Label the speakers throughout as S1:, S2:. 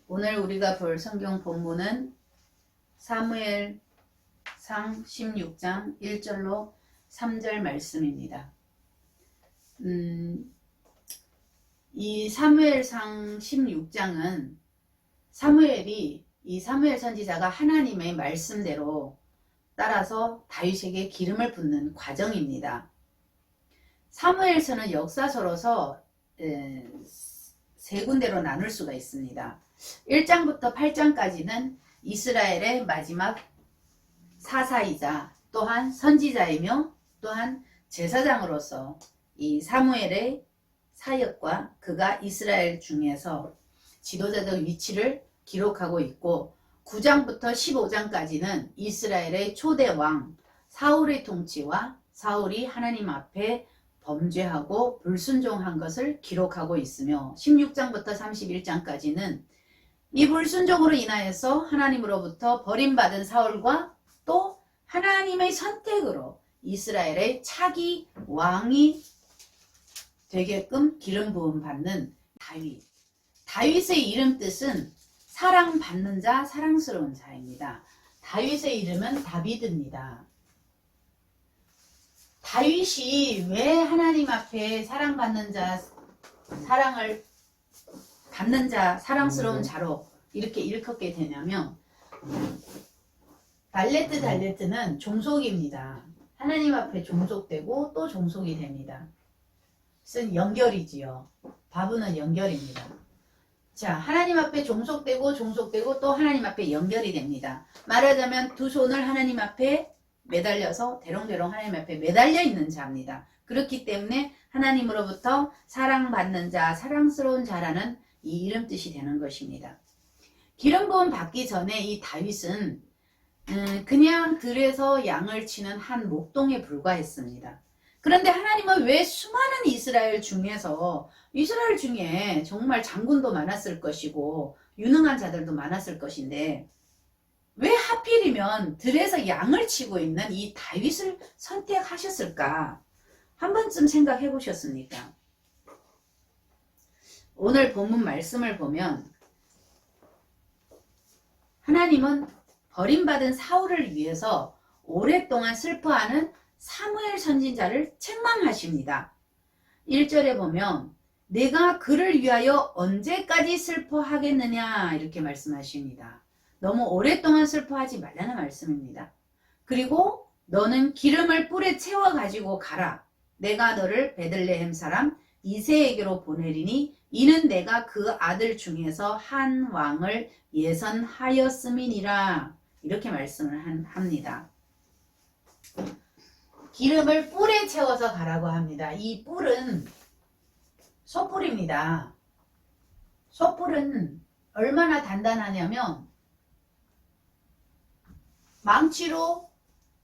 S1: 오늘 우리가 볼 성경 본문은 사무엘상 16장 1절로 3절 말씀입니다. 이 사무엘상 16장은 사무엘이 이 사무엘 선지자가 하나님의 말씀대로 따라서 다윗에게 기름을 붓는 과정입니다. 사무엘서는 역사서로서 세 군데로 나눌 수가 있습니다. 1장부터 8장까지는 이스라엘의 마지막 사사이자 또한 선지자이며 또한 제사장으로서 이 사무엘의 사역과 그가 이스라엘 중에서 지도자적 위치를 기록하고 있고 9장부터 15장까지는 이스라엘의 초대 왕 사울의 통치와 사울이 하나님 앞에 범죄하고 불순종한 것을 기록하고 있으며 16장부터 31장까지는 이 불순종으로 인하여서 하나님으로부터 버림받은 사울과 또 하나님의 선택으로 이스라엘의 차기 왕이 되게끔 기름 부음 받는 다윗. 다윗의 이름 뜻은 사랑받는 자, 사랑스러운 자입니다. 다윗의 이름은 다비드입니다. 다윗이 왜 하나님 앞에 사랑받는 자, 사랑을 받는 자, 사랑스러운 자로 이렇게 일컫게 되냐면 달레트는 종속입니다. 하나님 앞에 종속되고 또 종속이 됩니다. 쓴 연결이지요. 바브는 연결입니다. 자, 하나님 앞에 종속되고 또 하나님 앞에 연결이 됩니다. 말하자면 두 손을 하나님 앞에 매달려서 대롱대롱 하나님 앞에 매달려 있는 자입니다. 그렇기 때문에 하나님으로부터 사랑받는 자, 사랑스러운 자라는 이 이름 뜻이 되는 것입니다. 기름 부음 받기 전에 이 다윗은 그냥 들에서 양을 치는 한 목동에 불과했습니다. 그런데 하나님은 왜 수많은 이스라엘 중에 정말 장군도 많았을 것이고 유능한 자들도 많았을 것인데 왜 하필이면 들에서 양을 치고 있는 이 다윗을 선택하셨을까? 한 번쯤 생각해 보셨습니까? 오늘 본문 말씀을 보면 하나님은 버림받은 사울을 위해서 오랫동안 슬퍼하는 사무엘 선지자를 책망하십니다. 1절에 보면 내가 그를 위하여 언제까지 슬퍼하겠느냐 이렇게 말씀하십니다. 너무 오랫동안 슬퍼하지 말라는 말씀입니다. 그리고 너는 기름을 뿔에 채워 가지고 가라. 내가 너를 베들레헴 사람 이새에게로 보내리니 이는 내가 그 아들 중에서 한 왕을 예선하였음이니라. 이렇게 말씀을 합니다. 기름을 뿔에 채워서 가라고 합니다. 이 뿔은 솥불입니다. 솥불은 얼마나 단단하냐면 망치로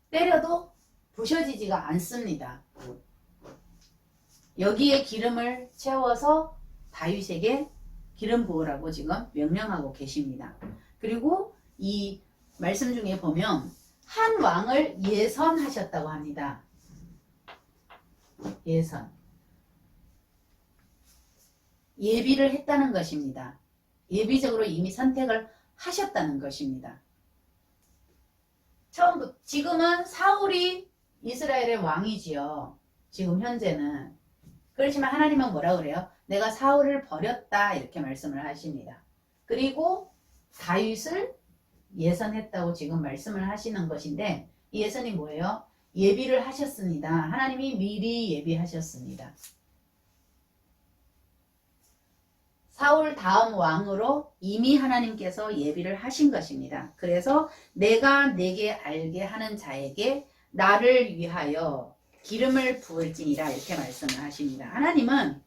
S1: 때려도 부셔지지가 않습니다. 여기에 기름을 채워서 다윗에게 기름 부으라고 지금 명령하고 계십니다. 그리고 이 말씀 중에 보면 한 왕을 예선하셨다고 합니다. 예선. 예비를 했다는 것입니다. 예비적으로 이미 선택을 하셨다는 것입니다. 지금은 사울이 이스라엘의 왕이지요. 지금 현재는. 그렇지만 하나님은 뭐라 그래요? 내가 사울을 버렸다 이렇게 말씀을 하십니다. 그리고 다윗을 예선했다고 지금 말씀을 하시는 것인데 이 예선이 뭐예요? 예비를 하셨습니다. 하나님이 미리 예비하셨습니다. 사울 다음 왕으로 이미 하나님께서 예비를 하신 것입니다. 그래서 내가 내게 알게 하는 자에게 나를 위하여 기름을 부을지니라 이렇게 말씀을 하십니다. 하나님은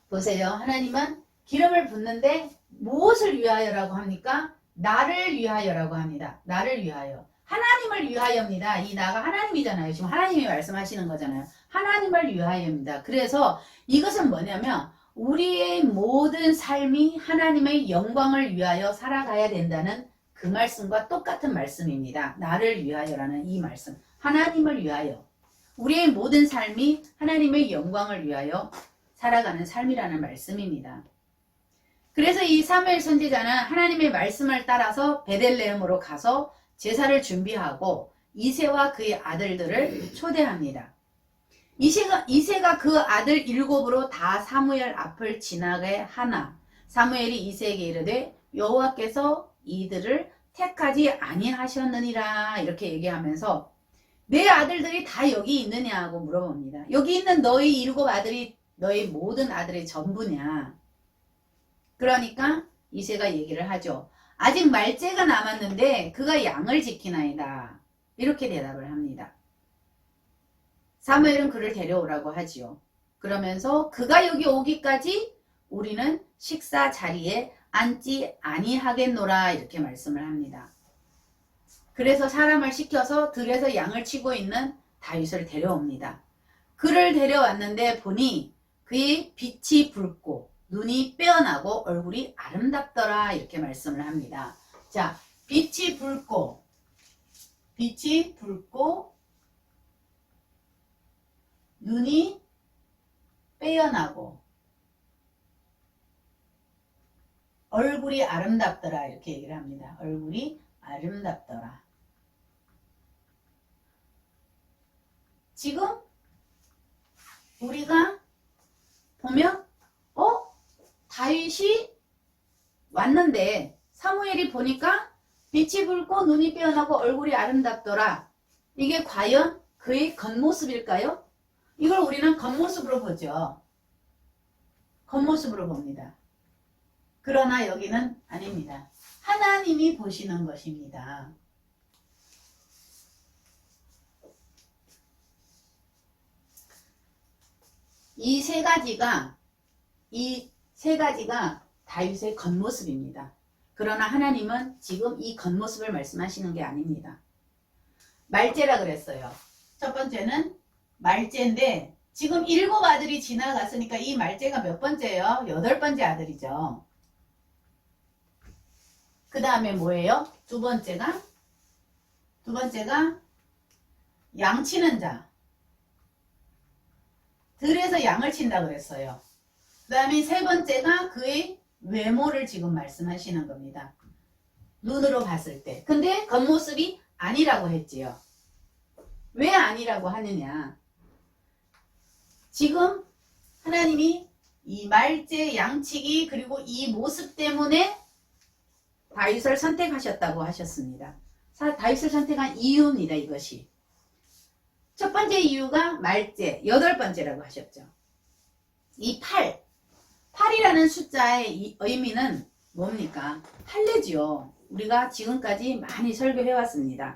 S1: 보세요. 하나님은 기름을 붓는데 무엇을 위하여라고 합니까? 나를 위하여라고 합니다. 나를 위하여. 하나님을 위하여입니다. 이 나가 하나님이잖아요. 지금 하나님이 말씀하시는 거잖아요. 하나님을 위하여입니다. 그래서 이것은 뭐냐면 우리의 모든 삶이 하나님의 영광을 위하여 살아가야 된다는 그 말씀과 똑같은 말씀입니다. 나를 위하여라는 이 말씀. 하나님을 위하여. 우리의 모든 삶이 하나님의 영광을 위하여 살아가는 삶이라는 말씀입니다. 그래서 이 사무엘 선지자는 하나님의 말씀을 따라서 베들레헴으로 가서 제사를 준비하고 이새와 그의 아들들을 초대합니다. 이새가 그 아들 7으로 다 사무엘 앞을 지나게 하나 사무엘이 이새에게 이르되 여호와께서 이들을 택하지 아니하셨느니라 이렇게 얘기하면서 내 아들들이 다 여기 있느냐고 물어봅니다. 여기 있는 너희 7 아들이 너희 모든 아들의 전부냐. 그러니까 이새가 얘기를 하죠. 아직 말째가 남았는데 그가 양을 지키나이다. 이렇게 대답을 합니다. 사무엘은 그를 데려오라고 하지요. 그러면서 그가 여기 오기까지 우리는 식사 자리에 앉지 아니하겠노라 이렇게 말씀을 합니다. 그래서 사람을 시켜서 들에서 양을 치고 있는 다윗을 데려옵니다. 그를 데려왔는데 보니 그의 빛이 붉고 눈이 빼어나고 얼굴이 아름답더라 이렇게 말씀을 합니다. 자, 빛이 붉고 눈이 빼어나고 얼굴이 아름답더라 이렇게 얘기를 합니다. 얼굴이 아름답더라. 지금 우리가 보면 다윗이 왔는데 사무엘이 보니까 빛이 붉고 눈이 빼어나고 얼굴이 아름답더라. 이게 과연 그의 겉모습일까요? 이걸 우리는 겉모습으로 보죠. 겉모습으로 봅니다. 그러나 여기는 아닙니다. 하나님이 보시는 것입니다. 이 세 가지가 다윗의 겉모습입니다. 그러나 하나님은 지금 이 겉모습을 말씀하시는 게 아닙니다. 말째라 그랬어요. 첫 번째는 말째인데 지금 7 아들이 지나갔으니까 이 말째가 몇 번째예요? 8번째 아들이죠. 그 다음에 뭐예요? 두 번째가 양치는 자. 들에서 양을 친다 그랬어요. 그 다음에 세 번째가 그의 외모를 지금 말씀하시는 겁니다. 눈으로 봤을 때. 근데 겉모습이 아니라고 했지요. 왜 아니라고 하느냐. 지금 하나님이 이 말째 양치기 그리고 이 모습 때문에 다윗을 선택하셨다고 하셨습니다. 다윗을 선택한 이유입니다. 이것이. 첫 번째 이유가 말째, 8번째라고 하셨죠. 이 8이라는 숫자의 의미는 뭡니까? 할례지요. 우리가 지금까지 많이 설교해왔습니다.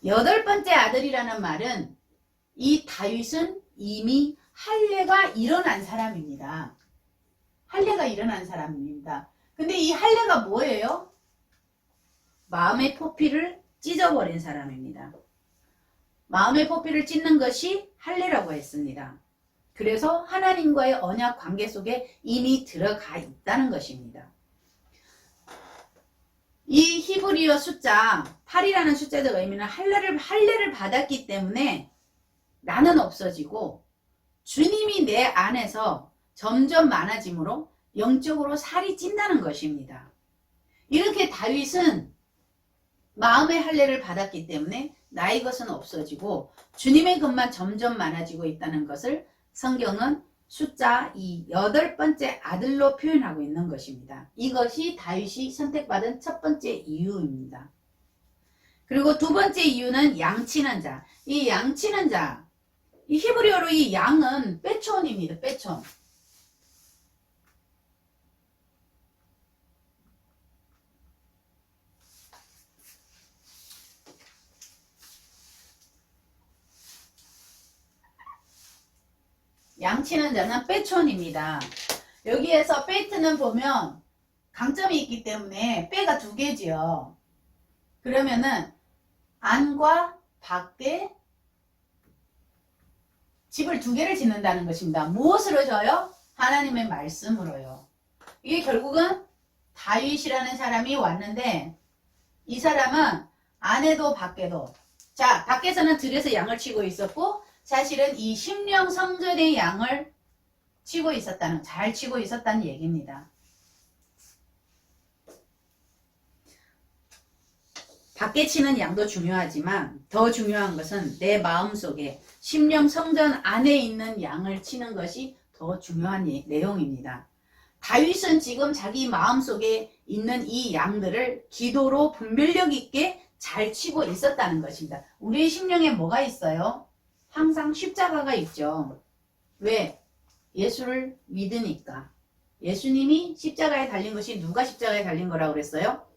S1: 8번째 아들이라는 말은 이 다윗은 이미 할례가 일어난 사람입니다. 할례가 일어난 사람입니다. 근데 이 할례가 뭐예요? 마음의 포피를 찢어버린 사람입니다. 마음의 포피를 찢는 것이 할례라고 했습니다. 그래서 하나님과의 언약 관계 속에 이미 들어가 있다는 것입니다. 이 히브리어 숫자 8이라는 숫자의 의미는 할례를 받았기 때문에 나는 없어지고 주님이 내 안에서 점점 많아지므로 영적으로 살이 찐다는 것입니다. 이렇게 다윗은 마음의 할례를 받았기 때문에 나의 것은 없어지고 주님의 것만 점점 많아지고 있다는 것을 성경은 숫자 이 8번째 아들로 표현하고 있는 것입니다. 이것이 다윗이 선택받은 첫 번째 이유입니다. 그리고 두 번째 이유는 양치는 자. 이 양치는 자, 이 히브리어로 이 양은 빼촌입니다. 빼촌. 양치는 자는 빼촌입니다. 여기에서 페이트는 보면 강점이 있기 때문에 빼가 2개지요. 그러면은 안과 밖에 집을 2개를 짓는다는 것입니다. 무엇으로 져요? 하나님의 말씀으로요. 이게 결국은 다윗이라는 사람이 왔는데 이 사람은 안에도 밖에도 자 밖에서는 들에서 양을 치고 있었고 사실은 이 심령 성전의 양을 잘 치고 있었다는 얘기입니다. 밖에 치는 양도 중요하지만 더 중요한 것은 내 마음속에 심령 성전 안에 있는 양을 치는 것이 더 중요한 내용입니다. 다윗은 지금 자기 마음속에 있는 이 양들을 기도로 분별력 있게 잘 치고 있었다는 것입니다. 우리의 심령에 뭐가 있어요? 항상 십자가가 있죠. 왜? 예수를 믿으니까. 예수님이 십자가에 달린 것이 누가 십자가에 달린 거라고 그랬어요?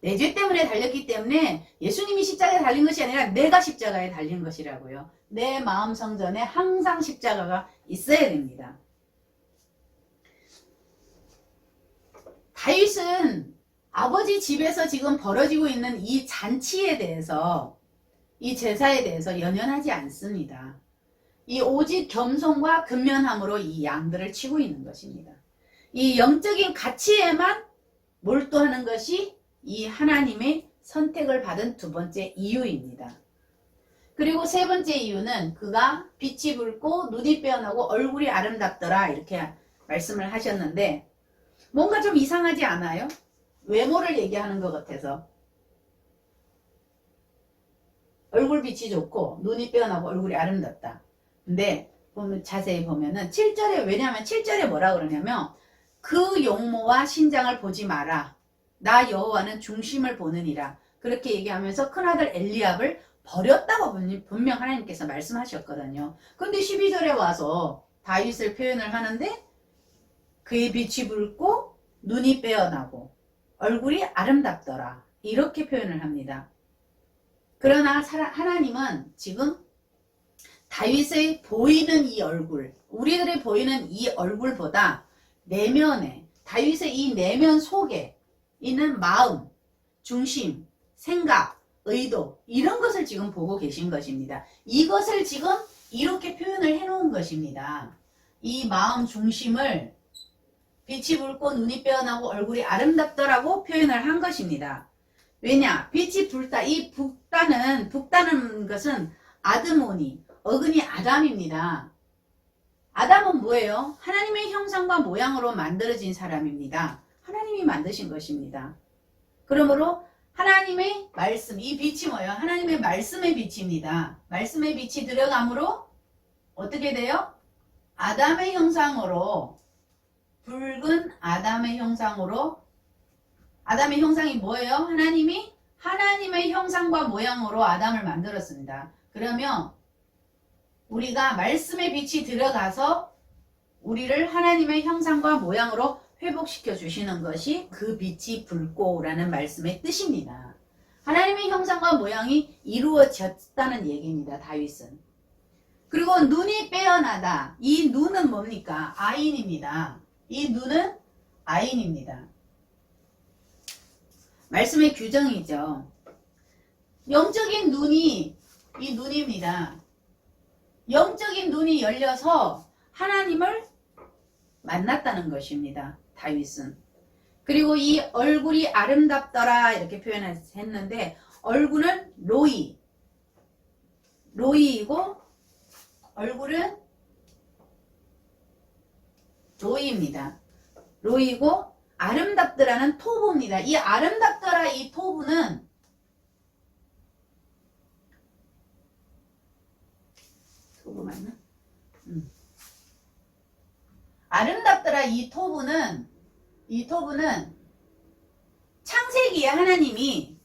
S1: 내 죄 때문에 달렸기 때문에 예수님이 십자가에 달린 것이 아니라 내가 십자가에 달린 것이라고요. 내 마음 성전에 항상 십자가가 있어야 됩니다. 다윗은 아버지 집에서 지금 벌어지고 있는 이 잔치에 대해서, 이 제사에 대해서 연연하지 않습니다. 이 오직 겸손과 근면함으로 이 양들을 치고 있는 것입니다. 이 영적인 가치에만 몰두하는 것이 이 하나님의 선택을 받은 두 번째 이유입니다. 그리고 세 번째 이유는 그가 빛이 붉고 눈이 빼어나고 얼굴이 아름답더라 이렇게 말씀을 하셨는데 뭔가 좀 이상하지 않아요? 외모를 얘기하는 것 같아서. 얼굴 빛이 좋고 눈이 빼어나고 얼굴이 아름답다. 근데 자세히 보면은 7절에, 왜냐하면 7절에 뭐라 그러냐면 그 용모와 신장을 보지 마라. 나 여호와는 중심을 보느니라. 그렇게 얘기하면서 큰아들 엘리압을 버렸다고 분명 하나님께서 말씀하셨거든요. 근데 12절에 와서 다윗을 표현을 하는데 그의 빛이 붉고 눈이 빼어나고 얼굴이 아름답더라. 이렇게 표현을 합니다. 그러나 하나님은 지금 다윗의 보이는 이 얼굴, 우리들의 보이는 이 얼굴보다 내면에, 다윗의 이 내면 속에 있는 마음, 중심, 생각, 의도 이런 것을 지금 보고 계신 것입니다. 이것을 지금 이렇게 표현을 해놓은 것입니다. 이 마음 중심을 빛이 붉고 눈이 빼어나고 얼굴이 아름답더라고 표현을 한 것입니다. 왜냐? 빛이 붉다. 이 붉다는 것은 아드모니, 어근이 아담입니다. 아담은 뭐예요? 하나님의 형상과 모양으로 만들어진 사람입니다. 하나님이 만드신 것입니다. 그러므로 하나님의 말씀, 이 빛이 뭐예요? 하나님의 말씀의 빛입니다. 말씀의 빛이 들어감으로 어떻게 돼요? 아담의 형상으로, 붉은 아담의 형상으로, 아담의 형상이 뭐예요? 하나님이 하나님의 형상과 모양으로 아담을 만들었습니다. 그러면 우리가 말씀의 빛이 들어가서 우리를 하나님의 형상과 모양으로 회복시켜 주시는 것이 그 빛이 붉고라는 말씀의 뜻입니다. 하나님의 형상과 모양이 이루어졌다는 얘기입니다. 다윗은. 그리고 눈이 빼어나다. 이 눈은 뭡니까? 아인입니다. 이 눈은 아인입니다. 말씀의 규정이죠. 영적인 눈이 이 눈입니다. 영적인 눈이 열려서 하나님을 만났다는 것입니다. 다윗은. 그리고 이 얼굴이 아름답더라 이렇게 표현했는데 얼굴은 로이이고 얼굴은 로이입니다. 로이고 아름답더라는 토부입니다. 이 아름답더라 이 토부는 토부 맞나? 아름답더라 이 토부는 창세기에 하나님이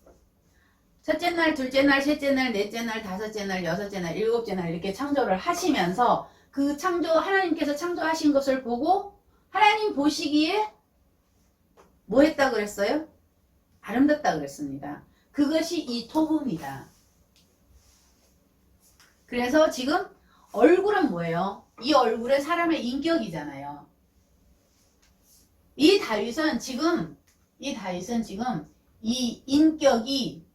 S1: 첫째 날, 둘째 날, 셋째 날, 넷째 날, 다섯째 날, 여섯째 날, 일곱째 날 이렇게 창조를 하시면서 그 하나님께서 창조하신 것을 보고 하나님 보시기에 뭐 했다 그랬어요? 아름답다 그랬습니다. 그것이 이 토부입니다. 그래서 지금 얼굴은 뭐예요? 이 얼굴은 사람의 인격이잖아요. 이 다윗은 지금 이 인격이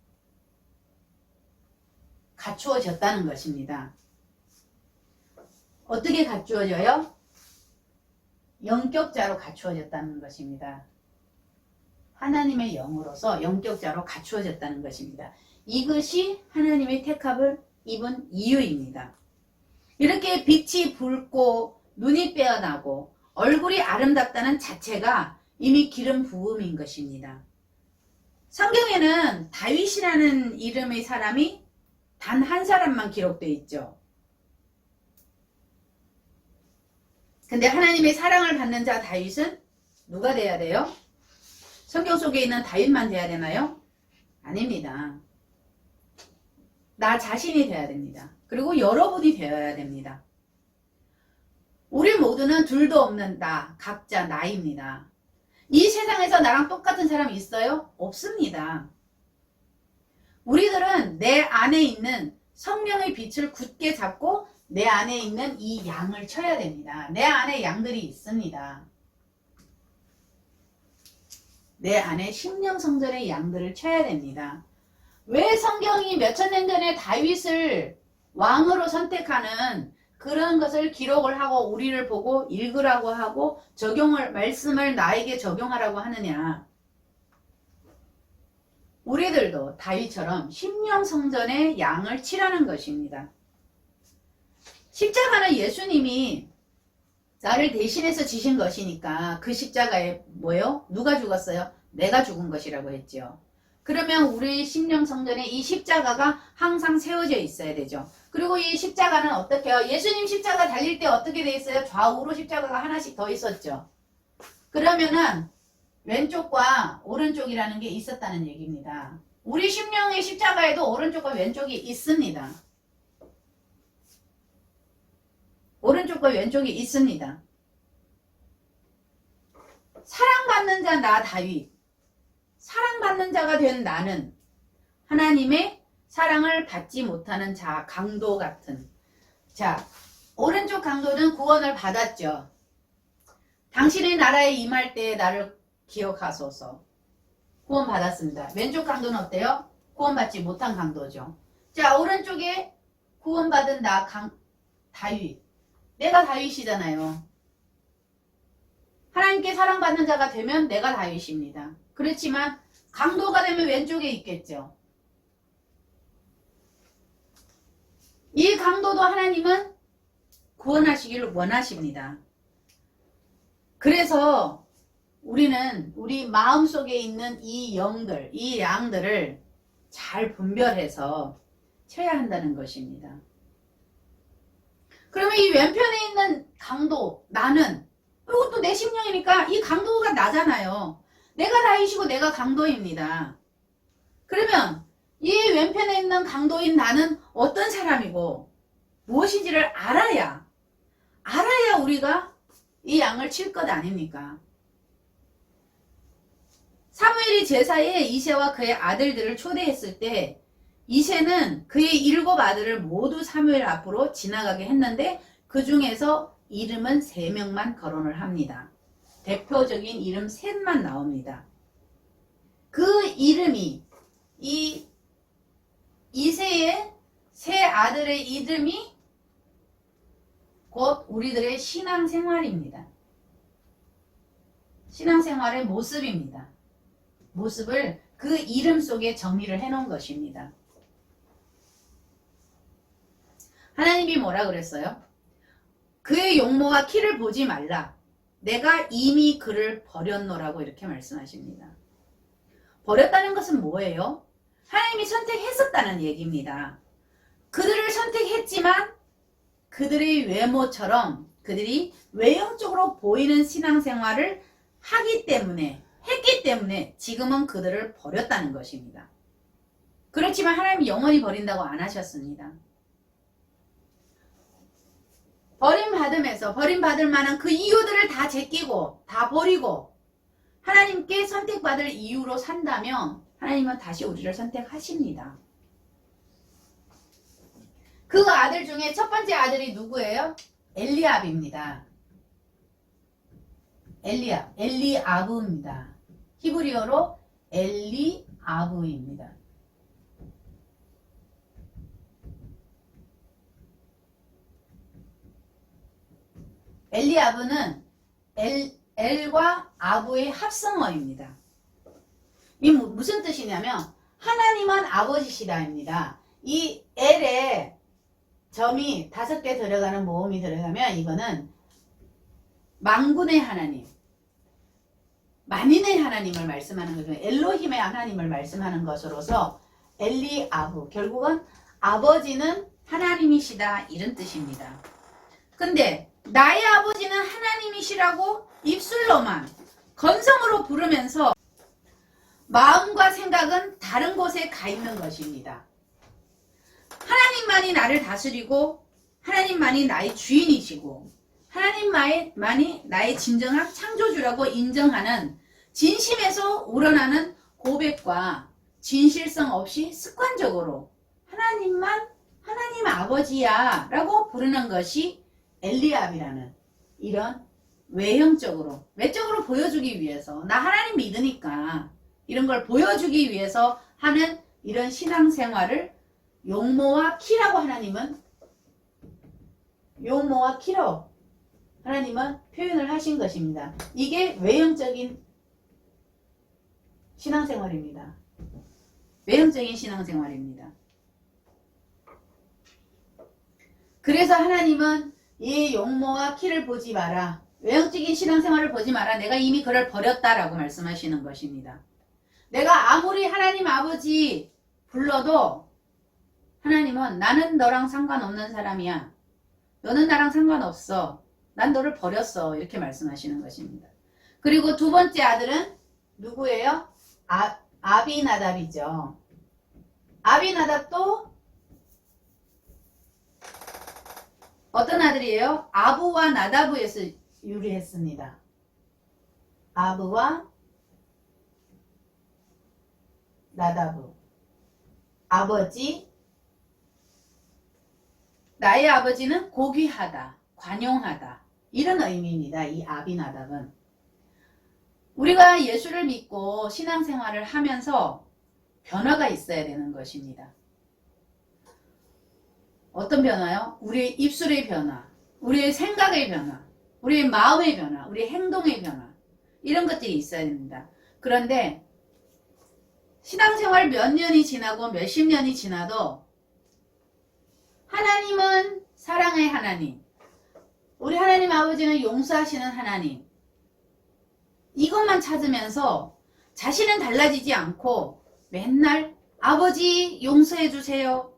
S1: 갖추어졌다는 것입니다. 어떻게 갖추어져요? 영격자로 갖추어졌다는 것입니다. 하나님의 영으로서 영격자로 갖추어졌다는 것입니다. 이것이 하나님의 택합을 입은 이유입니다. 이렇게 빛이 붉고 눈이 빼어나고 얼굴이 아름답다는 자체가 이미 기름 부음인 것입니다. 성경에는 다윗이라는 이름의 사람이 단 한 사람만 기록되어 있죠. 근데 하나님의 사랑을 받는 자 다윗은 누가 돼야 돼요? 성경 속에 있는 다윗만 돼야 되나요? 아닙니다. 나 자신이 돼야 됩니다. 그리고 여러분이 되어야 됩니다. 우리 모두는 둘도 없는 나, 각자 나입니다. 이 세상에서 나랑 똑같은 사람이 있어요? 없습니다. 우리들은 내 안에 있는 성령의 빛을 굳게 잡고 내 안에 있는 이 양을 쳐야 됩니다. 내 안에 양들이 있습니다. 내 안에 심령성전의 양들을 쳐야 됩니다. 왜 성경이 몇천 년 전에 다윗을 왕으로 선택하는 그런 것을 기록을 하고 우리를 보고 읽으라고 하고 말씀을 나에게 적용하라고 하느냐? 우리들도 다윗처럼 심령성전의 양을 치라는 것입니다. 십자가는 예수님이 나를 대신해서 지신 것이니까 그 십자가에 뭐요? 누가 죽었어요? 내가 죽은 것이라고 했죠. 그러면 우리 심령성전에 이 십자가가 항상 세워져 있어야 되죠. 그리고 이 십자가는 어떻게 해요? 예수님 십자가 달릴 때 어떻게 돼 있어요? 좌우로 십자가가 하나씩 더 있었죠. 그러면은 왼쪽과 오른쪽이라는 게 있었다는 얘기입니다. 우리 심령의 십자가에도 오른쪽과 왼쪽이 있습니다. 오른쪽과 왼쪽이 있습니다. 사랑받는 자 나 다윗, 사랑받는 자가 된 나는 하나님의 사랑을 받지 못하는 자, 강도 같은 자, 오른쪽 강도는 구원을 받았죠. 당신의 나라에 임할 때 나를 기억하소서. 구원 받았습니다. 왼쪽 강도는 어때요? 구원받지 못한 강도죠. 자, 오른쪽에 구원받은 나 다윗. 내가 다윗이잖아요. 하나님께 사랑받는 자가 되면 내가 다윗입니다. 그렇지만 강도가 되면 왼쪽에 있겠죠. 이 강도도 하나님은 구원하시기를 원하십니다. 그래서 우리는 우리 마음속에 있는 이 영들, 이 양들을 잘 분별해서 쳐야 한다는 것입니다. 그러면 이 왼편에 있는 강도, 나는 이것도 내 심령이니까 이 강도가 나잖아요. 내가 다윗이고 내가 강도입니다. 그러면 이 왼편에 있는 강도인 나는 어떤 사람이고 무엇인지를 알아야 우리가 이 양을 칠 것 아닙니까? 사무엘이 제사에 이새와 그의 아들들을 초대했을 때 이새는 그의 7 아들을 모두 사무엘 앞으로 지나가게 했는데 그 중에서 이름은 3명만 거론을 합니다. 대표적인 이름 셋만 나옵니다. 그 이름이 이 이새의 3 아들의 이름이 곧 우리들의 신앙생활입니다. 신앙생활의 모습입니다. 모습을 그 이름 속에 정의를 해놓은 것입니다. 하나님이 뭐라 그랬어요? 그의 용모와 키를 보지 말라. 내가 이미 그를 버렸노라고 이렇게 말씀하십니다. 버렸다는 것은 뭐예요? 하나님이 선택했었다는 얘기입니다. 그들을 선택했지만 그들의 외모처럼 그들이 외형적으로 보이는 신앙생활을 했기 때문에 지금은 그들을 버렸다는 것입니다. 그렇지만 하나님이 영원히 버린다고 안 하셨습니다. 버림받을 만한 그 이유들을 다 제끼고 다 버리고 하나님께 선택받을 이유로 산다면 하나님은 다시 우리를 선택하십니다. 그 아들 중에 첫 번째 아들이 누구예요? 엘리압입니다. 엘리아브입니다. 히브리어로 엘리아브입니다. 엘리아브는 엘과 아브의 합성어입니다. 이 무슨 뜻이냐면 하나님은 아버지시다입니다. 이 엘에 점이 5개 들어가는 모음이 들어가면 이거는 만군의 하나님, 만인의 하나님을 말씀하는 거죠. 엘로힘의 하나님을 말씀하는 것으로서 엘리아브, 결국은 아버지는 하나님이시다 이런 뜻입니다. 근데 나의 아버지는 하나님이시라고 입술로만 건성으로 부르면서 마음과 생각은 다른 곳에 가 있는 것입니다. 하나님만이 나를 다스리고 하나님만이 나의 주인이시고 하나님만이 나의 진정한 창조주라고 인정하는 진심에서 우러나는 고백과 진실성 없이 습관적으로 하나님만 하나님 아버지야 라고 부르는 것이 엘리압이라는 이런 외형적으로 외적으로 보여주기 위해서 나 하나님 믿으니까 이런 걸 보여주기 위해서 하는 이런 신앙생활을 용모와 키라고 용모와 키로 하나님은 표현을 하신 것입니다. 이게 외형적인 신앙생활입니다. 외형적인 신앙생활입니다. 그래서 하나님은 이 용모와 키를 보지 마라. 외형적인 신앙생활을 보지 마라. 내가 이미 그를 버렸다라고 말씀하시는 것입니다. 내가 아무리 하나님 아버지 불러도 하나님은 나는 너랑 상관없는 사람이야. 너는 나랑 상관없어. 난 너를 버렸어. 이렇게 말씀하시는 것입니다. 그리고 두 번째 아들은 누구예요? 아비나답이죠. 아비나답도 어떤 아들이에요? 아부와 나다브에서 유래했습니다. 아부와 나다브. 아버지, 나의 아버지는 고귀하다, 관용하다 이런 의미입니다. 이 아비나답은 우리가 예수를 믿고 신앙생활을 하면서 변화가 있어야 되는 것입니다. 어떤 변화요? 우리의 입술의 변화, 우리의 생각의 변화, 우리의 마음의 변화, 우리의 행동의 변화 이런 것들이 있어야 됩니다. 그런데 신앙생활 몇 년이 지나고 몇십 년이 지나도 하나님은 사랑의 하나님, 우리 하나님 아버지는 용서하시는 하나님 이것만 찾으면서 자신은 달라지지 않고 맨날 아버지 용서해 주세요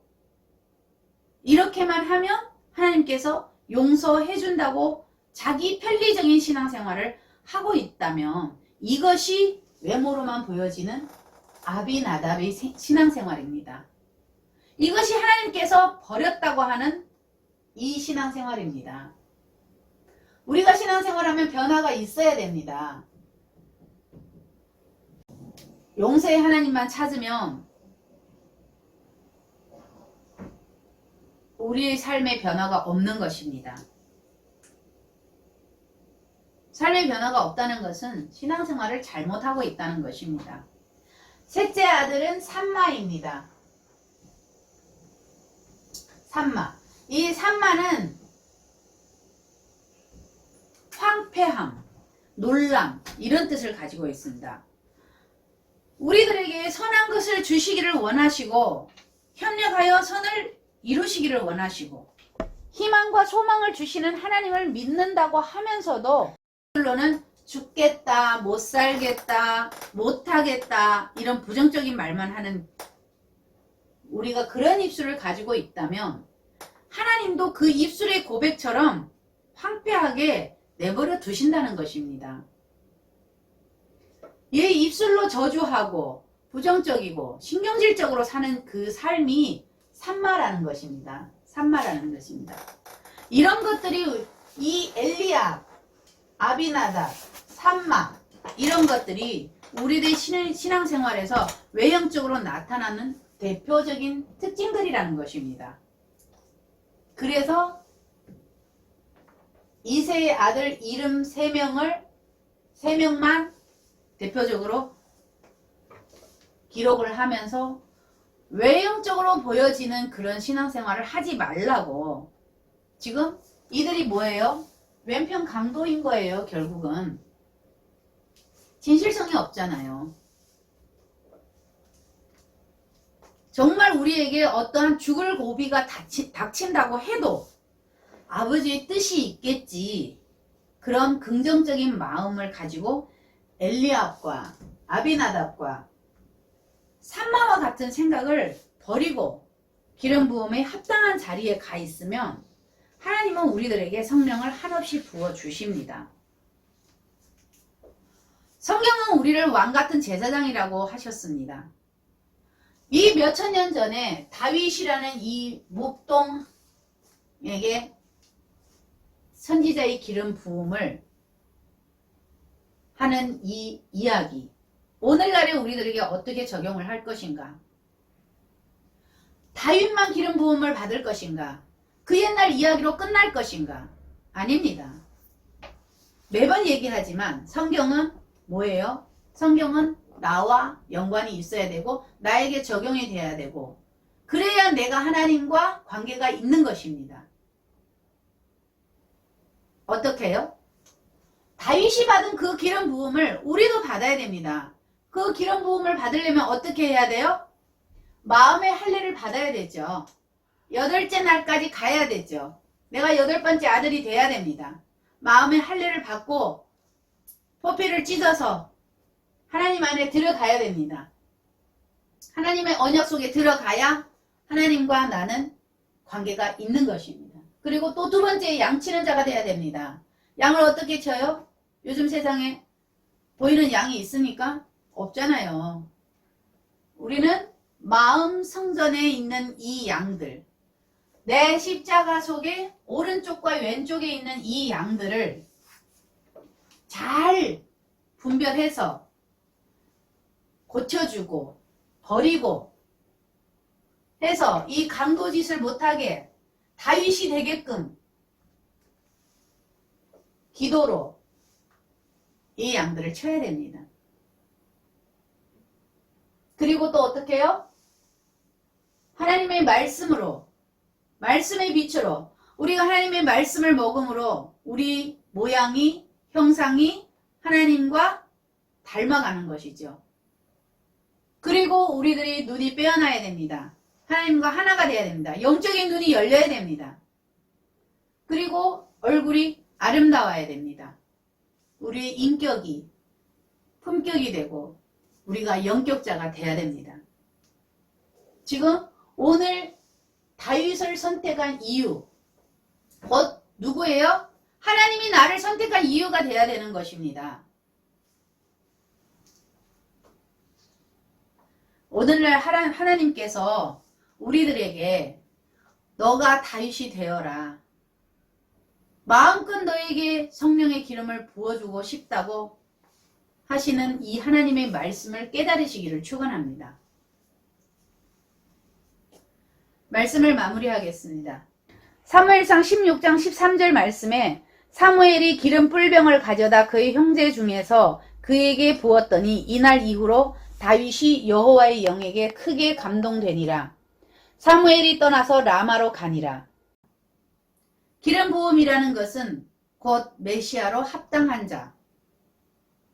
S1: 이렇게만 하면 하나님께서 용서해 준다고 자기 편리적인 신앙생활을 하고 있다면 이것이 외모로만 보여지는 아비나답의 신앙생활입니다. 이것이 하나님께서 버렸다고 하는 이 신앙생활입니다. 우리가 신앙생활하면 변화가 있어야 됩니다. 용서의 하나님만 찾으면 우리의 삶의 변화가 없는 것입니다. 삶의 변화가 없다는 것은 신앙생활을 잘못하고 있다는 것입니다. 셋째 아들은 삼마입니다. 삼마. 이 삼마는 황폐함, 놀람 이런 뜻을 가지고 있습니다. 우리들에게 선한 것을 주시기를 원하시고 협력하여 선을 이루시기를 원하시고 희망과 소망을 주시는 하나님을 믿는다고 하면서도 결론은 죽겠다, 못 살겠다, 못하겠다 이런 부정적인 말만 하는 우리가 그런 입술을 가지고 있다면 하나님도 그 입술의 고백처럼 황폐하게 내버려 두신다는 것입니다. 얘 입술로 저주하고 부정적이고 신경질적으로 사는 그 삶이 산마라는 것입니다. 산마라는 것입니다. 이런 것들이 이 엘리압, 아비나답, 산마 이런 것들이 우리들의 신앙생활에서 외형적으로 나타나는 대표적인 특징들이라는 것입니다. 그래서 이새의 아들 이름 3명만 대표적으로 기록을 하면서 외형적으로 보여지는 그런 신앙생활을 하지 말라고. 지금 이들이 뭐예요? 왼편 강도인 거예요. 결국은 진실성이 없잖아요. 정말 우리에게 어떠한 죽을 고비가 닥친다고 해도 아버지의 뜻이 있겠지. 그런 긍정적인 마음을 가지고 엘리압과 아비나답과 삼마와 같은 생각을 버리고 기름 부음에 합당한 자리에 가 있으면 하나님은 우리들에게 성령을 한없이 부어 주십니다. 성경은 우리를 왕같은 제사장이라고 하셨습니다. 이 몇천 년 전에 다윗이라는 이 목동에게 선지자의 기름 부음을 하는 이 이야기, 오늘날의 우리들에게 어떻게 적용을 할 것인가? 다윗만 기름 부음을 받을 것인가? 그 옛날 이야기로 끝날 것인가? 아닙니다. 매번 얘기하지만 성경은 뭐예요? 성경은 나와 연관이 있어야 되고 나에게 적용이 돼야 되고 그래야 내가 하나님과 관계가 있는 것입니다. 어떻게 해요? 다윗이 받은 그 기름 부음을 우리도 받아야 됩니다. 그 기름 부음을 받으려면 어떻게 해야 돼요? 마음의 할례를 받아야 되죠. 8째 날까지 가야 되죠. 내가 8번째 아들이 돼야 됩니다. 마음의 할례를 받고 포피를 찢어서 하나님 안에 들어가야 됩니다. 하나님의 언약 속에 들어가야 하나님과 나는 관계가 있는 것입니다. 그리고 또 두 번째 양치는 자가 돼야 됩니다. 양을 어떻게 쳐요? 요즘 세상에 보이는 양이 있습니까? 없잖아요. 우리는 마음 성전에 있는 이 양들, 내 십자가 속에 오른쪽과 왼쪽에 있는 이 양들을 잘 분별해서 고쳐주고 버리고 해서 이 강도짓을 못하게 다윗이 되게끔 기도로 이 양들을 쳐야 됩니다. 그리고 또 어떻게 해요? 하나님의 말씀으로, 말씀의 빛으로 우리가 하나님의 말씀을 먹음으로 우리 모양이, 형상이 하나님과 닮아가는 것이죠. 그리고 우리들이 눈이 빼어나야 됩니다. 하나님과 하나가 돼야 됩니다. 영적인 눈이 열려야 됩니다. 그리고 얼굴이 아름다워야 됩니다. 우리의 인격이 품격이 되고 우리가 영격자가 돼야 됩니다. 지금 오늘 다윗을 선택한 이유, 곧 누구예요? 하나님이 나를 선택한 이유가 돼야 되는 것입니다. 오늘날 하나님께서 우리들에게 너가 다윗이 되어라. 마음껏 너에게 성령의 기름을 부어주고 싶다고 하시는 이 하나님의 말씀을 깨달으시기를 축원합니다. 말씀을 마무리하겠습니다. 사무엘상 16장 13절 말씀에 사무엘이 기름 뿔병을 가져다 그의 형제 중에서 그에게 부었더니 이날 이후로 다윗이 여호와의 영에게 크게 감동되니라. 사무엘이 떠나서 라마로 가니라. 기름 부음이라는 것은 곧 메시아로 합당한 자.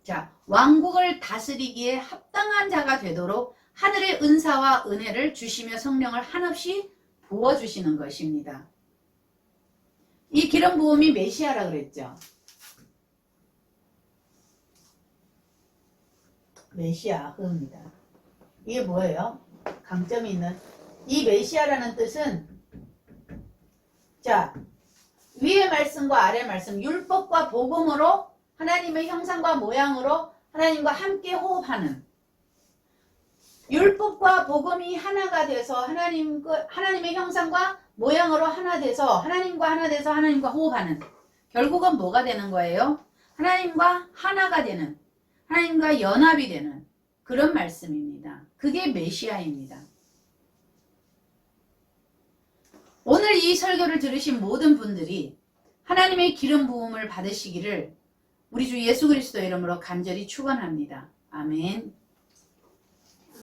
S1: 자, 왕국을 다스리기에 합당한 자가 되도록 하늘의 은사와 은혜를 주시며 성령을 한없이 부어주시는 것입니다. 이 기름 부음이 메시아라 그랬죠. 메시아입니다. 이게 뭐예요? 강점이 있는 이 메시아라는 뜻은 자, 위의 말씀과 아래 말씀, 율법과 복음으로 하나님의 형상과 모양으로 하나님과 함께 호흡하는, 율법과 복음이 하나가 돼서 하나님의 형상과 모양으로 하나 돼서 하나님과 하나 돼서 하나님과 호흡하는, 결국은 뭐가 되는 거예요? 하나님과 하나가 되는, 하나님과 연합이 되는 그런 말씀입니다. 그게 메시아입니다. 오늘 이 설교를 들으신 모든 분들이 하나님의 기름 부음을 받으시기를 우리 주 예수 그리스도 이름으로 간절히 축원합니다. 아멘.